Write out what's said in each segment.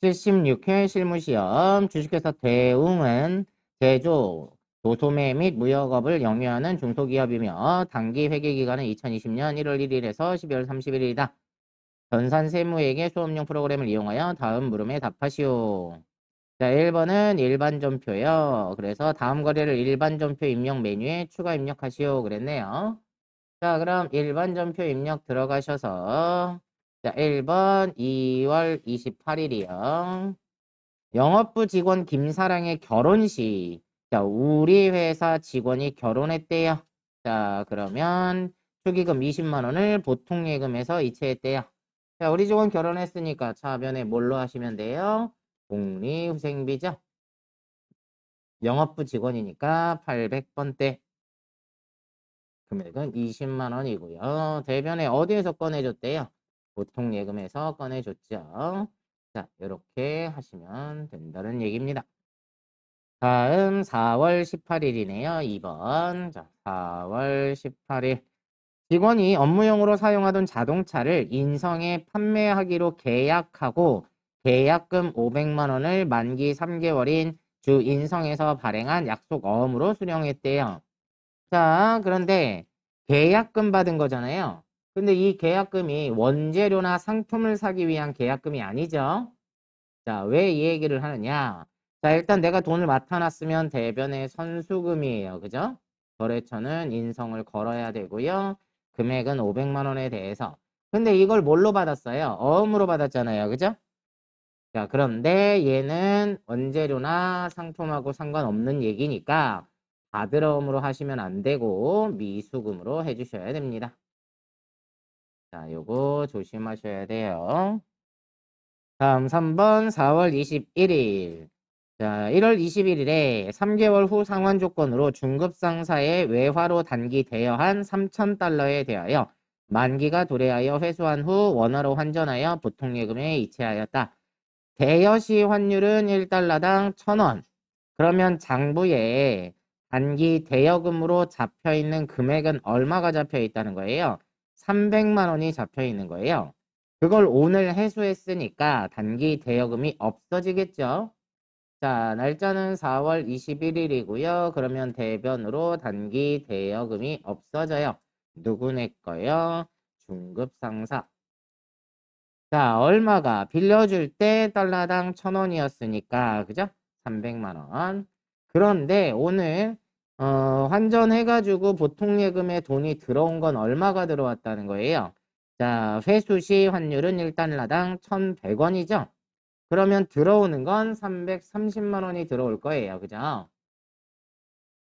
76회 실무시험 주식회사 대웅은 제조, 도소매 및 무역업을 영위하는 중소기업이며 단기 회계기간은 2020년 1월 1일에서 12월 31일이다. 전산세무회계 수업용 프로그램을 이용하여 다음 물음에 답하시오. 자, 1번은 일반전표요. 그래서 다음 거래를 일반전표 입력 메뉴에 추가 입력하시오. 그랬네요. 자, 그럼 일반전표 입력 들어가셔서 자, 1번 2월 28일이요. 영업부 직원 김사랑의 결혼식. 자, 우리 회사 직원이 결혼했대요. 자, 그러면 축의금 20만 원을 보통예금에서 이체했대요. 자, 우리 직원 결혼했으니까 차변에 뭘로 하시면 돼요? 복리후생비죠. 영업부 직원이니까 800번대. 금액은 20만 원이고요. 대변에 어디에서 꺼내줬대요? 보통예금에서 꺼내줬죠. 자, 이렇게 하시면 된다는 얘기입니다. 다음 4월 18일이네요. 2번. 자, 4월 18일. 직원이 업무용으로 사용하던 자동차를 인성에 판매하기로 계약하고 계약금 500만 원을 만기 3개월인 주 인성에서 발행한 약속 어음으로 수령했대요. 자, 그런데 계약금 받은 거잖아요. 근데 이 계약금이 원재료나 상품을 사기 위한 계약금이 아니죠. 자, 왜 이 얘기를 하느냐? 자, 일단 내가 돈을 맡아놨으면 대변의 선수금이에요. 그죠? 거래처는 인성을 걸어야 되고요. 금액은 500만 원에 대해서. 근데 이걸 뭘로 받았어요? 어음으로 받았잖아요. 그죠? 자, 그런데 얘는 원재료나 상품하고 상관없는 얘기니까 받으러음으로 하시면 안 되고 미수금으로 해주셔야 됩니다. 자, 요거 조심하셔야 돼요. 다음 3번 4월 21일. 자, 1월 21일에 3개월 후 상환 조건으로 중급 상사의 외화로 단기 대여한 3,000달러에 대하여 만기가 도래하여 회수한 후 원화로 환전하여 보통예금에 이체하였다. 대여 시 환율은 1달러당 1,000원. 그러면 장부에 단기 대여금으로 잡혀 있는 금액은 얼마가 잡혀 있다는 거예요? 300만 원이 잡혀 있는 거예요. 그걸 오늘 해소했으니까 단기 대여금이 없어지겠죠? 자, 날짜는 4월 21일이고요. 그러면 대변으로 단기 대여금이 없어져요. 누구 낼 거요? 중급 상사. 자, 얼마가 빌려줄 때 달러당 1,000원이었으니까, 그죠? 300만 원. 그런데 오늘 환전해가지고 보통예금에 돈이 들어온 건 얼마가 들어왔다는 거예요? 자, 회수 시 환율은 1달러당 1,100원이죠? 그러면 들어오는 건 330만 원이 들어올 거예요. 그죠?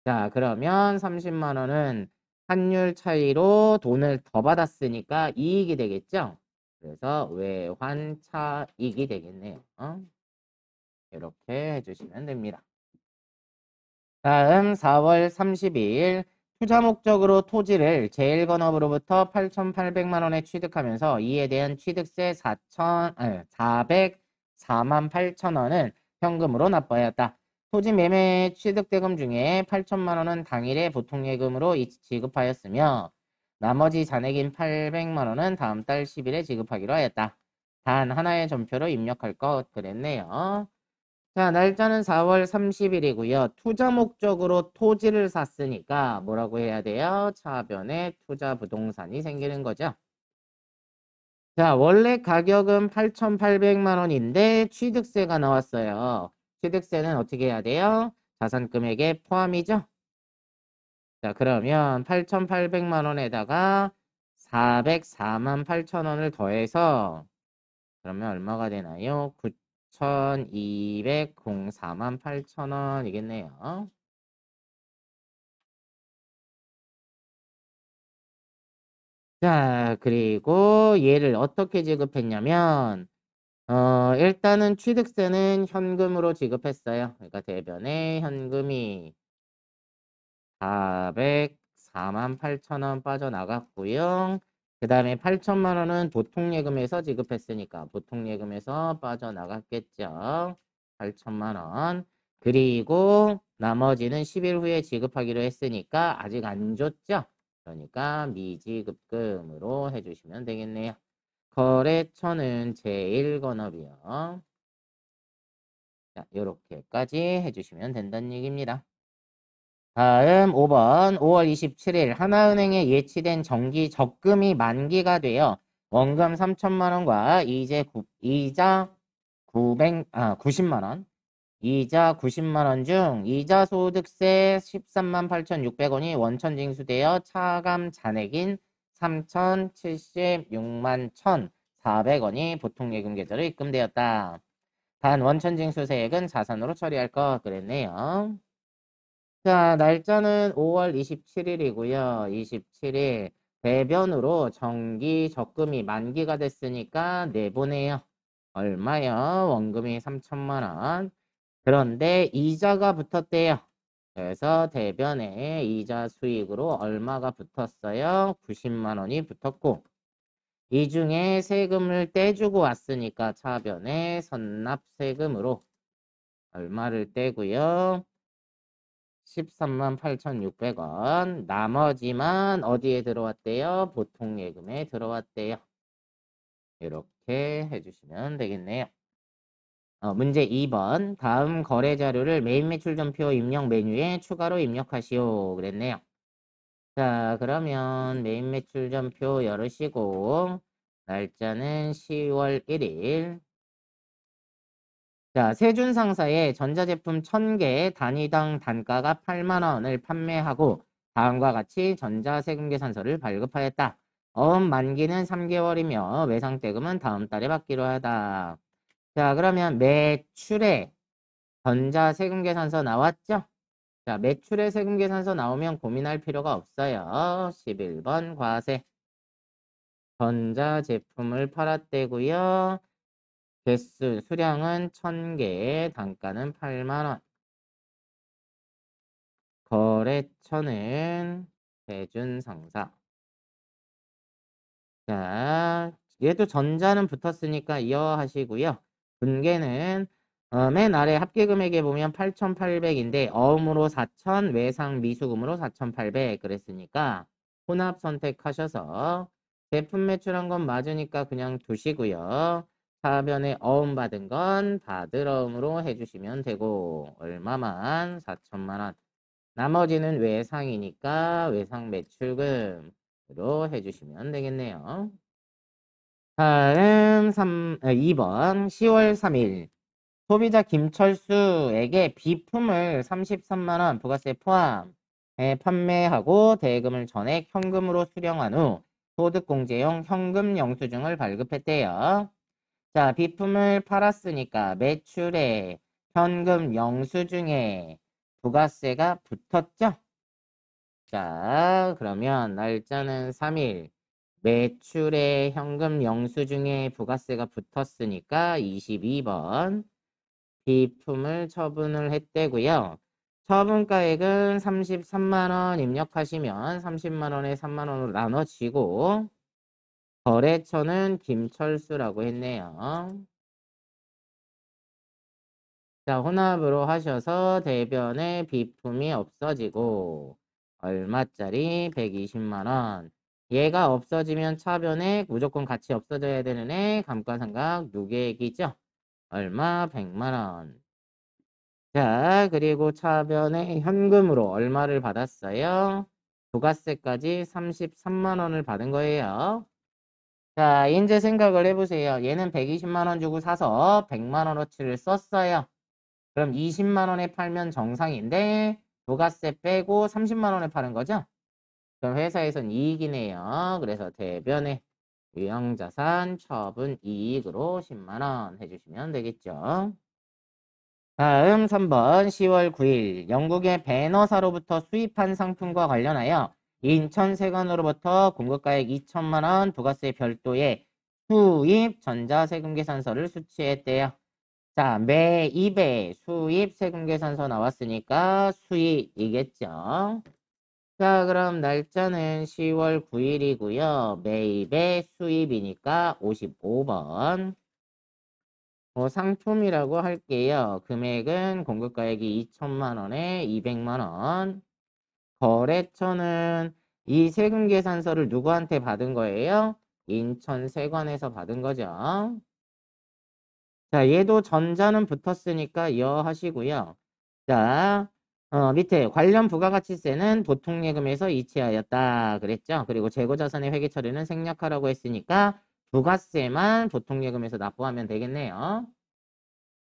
자, 그러면 30만 원은 환율 차이로 돈을 더 받았으니까 이익이 되겠죠? 그래서 외환차익이 되겠네요. 이렇게 해주시면 됩니다. 다음 4월 32일 투자 목적으로 토지를 제일건업으로부터 8,800만 원에 취득하면서 이에 대한 취득세 404만 8천 원은 현금으로 납부하였다. 토지 매매 취득대금 중에 8천만 원은 당일에 보통예금으로 지급하였으며 나머지 잔액인 800만 원은 다음 달 10일에 지급하기로 하였다. 단 하나의 전표로 입력할 것 그랬네요. 자, 날짜는 4월 30일이고요. 투자 목적으로 토지를 샀으니까 뭐라고 해야 돼요? 차변에 투자 부동산이 생기는 거죠. 자, 원래 가격은 8,800만 원인데 취득세가 나왔어요. 취득세는 어떻게 해야 돼요? 자산 금액에 포함이죠? 자, 그러면 8,800만 원에다가 404만 8천 원을 더해서 그러면 얼마가 되나요? 9,204만 8천 원이겠네요. 자, 그리고 얘를 어떻게 지급했냐면 일단은 취득세는 현금으로 지급했어요. 그러니까 대변에 현금이 404만 8천 원 빠져나갔고요. 그 다음에 8천만 원은 보통예금에서 지급했으니까 보통예금에서 빠져나갔겠죠. 8천만 원. 그리고 나머지는 10일 후에 지급하기로 했으니까 아직 안 줬죠. 그러니까 미지급금으로 해주시면 되겠네요. 거래처는 제1건업이요. 자, 요렇게까지 해주시면 된다는 얘기입니다. 다음 5번 5월 27일 하나은행에 예치된 정기 적금이 만기가 되어 원금 3천만 원과 이자 90만 원, 이자 90만 원 중 이자 소득세 13만 8,600원이 원천 징수되어 차감 잔액인 3,076만 1,400원이 보통예금 계좌로 입금되었다. 단 원천 징수세액은 자산으로 처리할 것 그랬네요. 자, 날짜는 5월 27일이고요. 27일 대변으로 정기 적금이 만기가 됐으니까 내보내요. 얼마요? 원금이 3천만 원. 그런데 이자가 붙었대요. 그래서 대변에 이자 수익으로 얼마가 붙었어요? 90만 원이 붙었고 이 중에 세금을 떼주고 왔으니까 차변에 선납세금으로 얼마를 떼고요? 13만 8,600원. 나머지만 어디에 들어왔대요? 보통예금에 들어왔대요. 이렇게 해주시면 되겠네요. 문제 2번. 다음 거래 자료를 메인 매출전표 입력 메뉴에 추가로 입력하시오. 그랬네요. 자, 그러면 메인 매출전표 열으시고 날짜는 10월 1일. 자, 세준상사의 전자제품 1000개 단위당 단가가 8만 원을 판매하고 다음과 같이 전자세금계산서를 발급하였다. 만기는 3개월이며 외상대금은 다음 달에 받기로 하다. 자, 그러면 매출에 전자세금계산서 나왔죠? 자, 매출의 세금계산서 나오면 고민할 필요가 없어요. 11번 과세. 전자제품을 팔았대고요. 수량은 1000개, 단가는 8만원. 거래처는 대준상사. 자, 얘도 전자는 붙었으니까 이어하시고요. 분계는 맨 아래 합계금액에 보면 8,800인데 어음으로 4,000, 외상 미수금으로 4,800 그랬으니까 혼합 선택하셔서 제품 매출한 건 맞으니까 그냥 두시고요. 사변에 어음 받은 건 받을 어음으로 해주시면 되고 얼마만? 4천만 원. 나머지는 외상이니까 외상 매출금으로 해주시면 되겠네요. 다음 2번 10월 3일 소비자 김철수에게 비품을 33만 원 부가세 포함 판매하고 대금을 전액 현금으로 수령한 후 소득공제용 현금 영수증을 발급했대요. 자, 비품을 팔았으니까 매출에 현금 영수증에 부가세가 붙었죠? 자, 그러면 날짜는 3일. 매출에 현금 영수증에 부가세가 붙었으니까 22번. 비품을 처분을 했대고요. 처분가액은 33만 원 입력하시면 30만 원에 3만 원으로 나눠지고 거래처는 김철수라고 했네요. 자, 혼합으로 하셔서 대변에 비품이 없어지고 얼마짜리? 120만 원. 얘가 없어지면 차변에 무조건 같이 없어져야 되는 애 감가상각 누계액이죠. 얼마? 100만 원. 자, 그리고 차변에 현금으로 얼마를 받았어요? 부가세까지 33만 원을 받은 거예요. 자, 이제 생각을 해보세요. 얘는 120만 원 주고 사서 100만 원어치를 썼어요. 그럼 20만 원에 팔면 정상인데 부가세 빼고 30만 원에 파는 거죠? 그럼 회사에선 이익이네요. 그래서 대변에 유형자산 처분 이익으로 10만 원 해주시면 되겠죠. 다음 3번 10월 9일 영국의 배너사로부터 수입한 상품과 관련하여 인천세관으로부터 공급가액 2천만 원 부가세 별도의 수입 전자세금계산서를 수취했대요. 자, 매입에 수입 세금계산서 나왔으니까 수입이겠죠. 자, 그럼 날짜는 10월 9일이고요. 매입에 수입이니까 55번. 상품이라고 할게요. 금액은 공급가액이 2천만 원에 200만 원. 거래처는 이 세금계산서를 누구한테 받은 거예요? 인천세관에서 받은 거죠. 자, 얘도 전자는 붙었으니까 여 하시고요. 자, 밑에 관련 부가가치세는 보통예금에서 이체하였다 그랬죠. 그리고 재고자산의 회계처리는 생략하라고 했으니까 부가세만 보통예금에서 납부하면 되겠네요.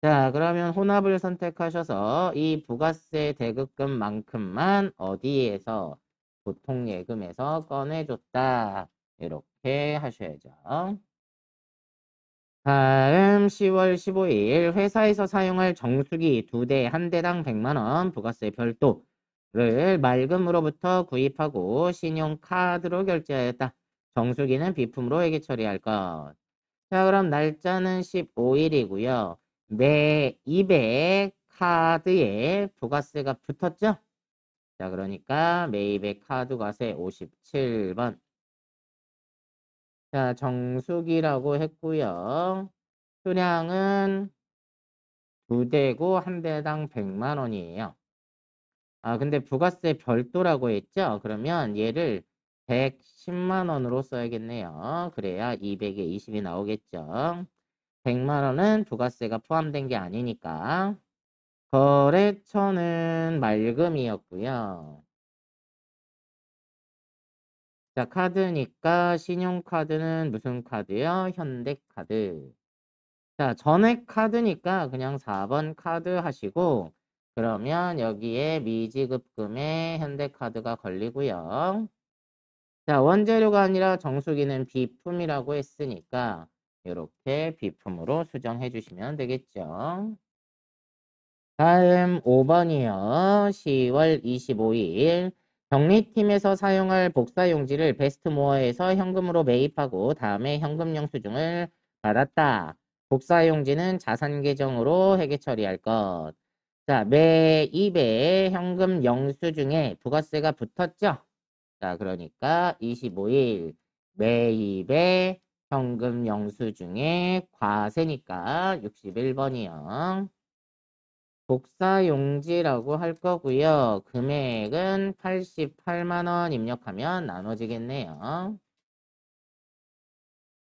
자, 그러면 혼합을 선택하셔서 이 부가세 대급금만큼만 어디에서 보통예금에서 꺼내줬다. 이렇게 하셔야죠. 다음 10월 15일 회사에서 사용할 정수기 2대 한 대당 100만 원 부가세 별도를 말금으로부터 구입하고 신용카드로 결제하였다. 정수기는 비품으로 회계 처리할 것. 자, 그럼 날짜는 15일이고요. 매 200 카드에 부가세가 붙었죠? 자, 그러니까 매입의 카드 과세 57번. 자, 정수기라고 했고요. 수량은 2대고 한 대당 100만 원이에요. 아, 근데 부가세 별도라고 했죠? 그러면 얘를 110만 원으로 써야겠네요. 그래야 200에 20이 나오겠죠. 100만 원은 부가세가 포함된 게 아니니까. 거래처는 말금이었고요. 자, 카드니까 신용카드는 무슨 카드요? 현대카드. 자, 전액 카드니까 그냥 4번 카드 하시고 그러면 여기에 미지급금에 현대카드가 걸리고요. 자, 원재료가 아니라 정수기는 비품이라고 했으니까 이렇게 비품으로 수정해 주시면 되겠죠. 다음 5번이요. 10월 25일 정리팀에서 사용할 복사용지를 베스트모어에서 현금으로 매입하고 다음에 현금 영수증을 받았다. 복사용지는 자산 계정으로 회계 처리할 것. 자, 매입에 현금 영수증에 부가세가 붙었죠? 자, 그러니까 25일 매입에 현금 영수증에 과세니까 61번이요. 복사용지라고 할 거고요. 금액은 88만 원 입력하면 나눠지겠네요.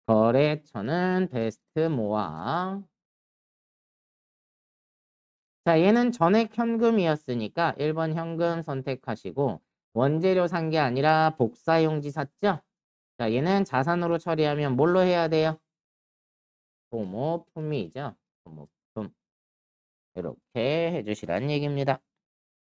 거래처는 베스트모아. 자, 얘는 전액 현금이었으니까 1번 현금 선택하시고 원재료 산 게 아니라 복사용지 샀죠? 자, 얘는 자산으로 처리하면 뭘로 해야 돼요? 소모품이죠. 소모품. 이렇게 해주시란 얘기입니다.